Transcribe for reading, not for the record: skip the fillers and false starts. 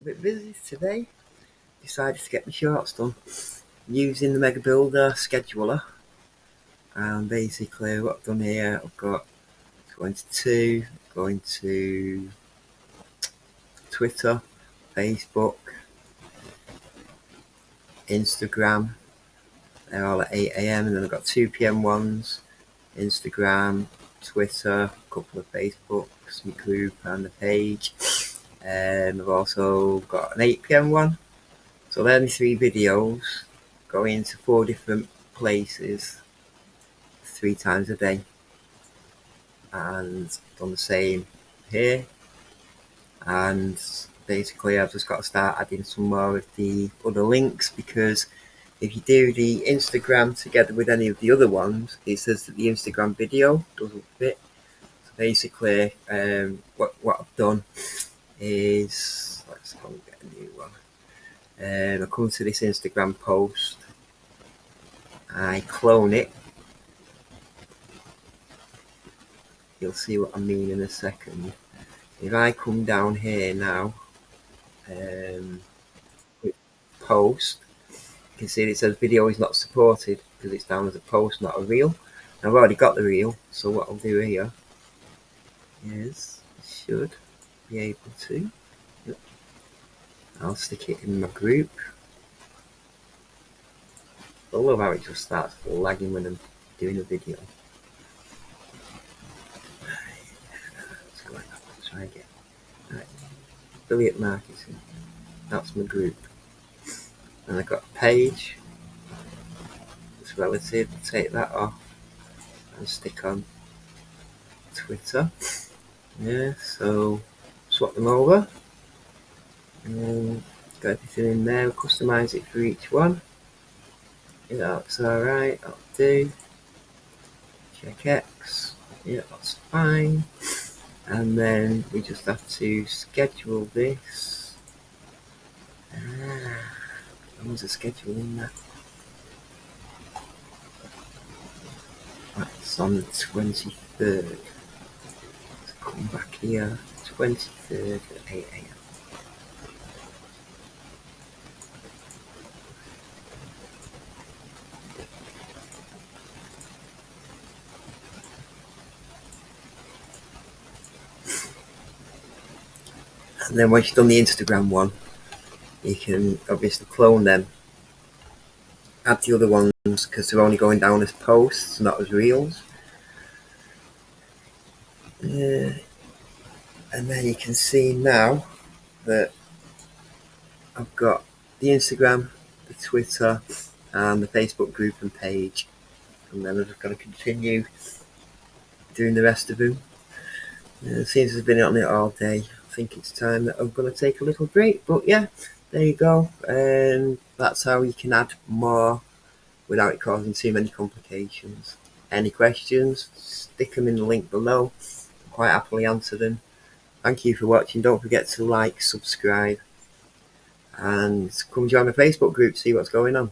bit busy today. Decided to get my shorts done using the MegaBuilder Scheduler. And basically what I've done here, I've got going to Twitter, Facebook, Instagram. They're all at 8 a.m. and then I've got 2 p.m. ones, Instagram, Twitter, a couple of Facebooks, my group and the page. I've also got an 8 p.m. one. So they're the 3 videos going to 4 different places 3 times a day, and done the same here. And basically I've just got to start adding some more of the other links, because if you do the Instagram together with any of the other ones, it says that the Instagram video doesn't fit. So basically what I've done is, let's go and get a new one. I come to this Instagram post, I clone it. You'll see what I mean in a second. If I come down here now, with post, you can see it says video is not supported because it's down as a post, not a reel. I've already got the reel, so what I'll do here is I should be able to. I'll stick it in my group. I love how it just starts lagging when I'm doing a video. Let's go like that. Let's try again. Right. Affiliate marketing. That's my group. And I've got a page. It's relative. Take that off and stick on Twitter. Yeah, so swap them over. And got everything in there. Customize it for each one. Yeah, that's alright. That'll do. Check X. Yeah, that's fine. And then we just have to schedule this. There's a schedule in there. Right, it's on the 23rd. Let's come back here. 23rd at 8 a.m. And then once you've done the Instagram one, you can obviously clone them, add the other ones because they're only going down as posts, not as reels. And then you can see now that I've got the Instagram, the Twitter, and the Facebook group and page. And then I'm just going to continue doing the rest of them. It seems to have been on it all day. I think it's time that I'm going to take a little break. But yeah, there you go. And that's how you can add more without it causing too many complications. Any questions, stick them in the link below. I'll quite happily answer them. Thank you for watching. Don't forget to like, subscribe, and come join the Facebook group, see what's going on.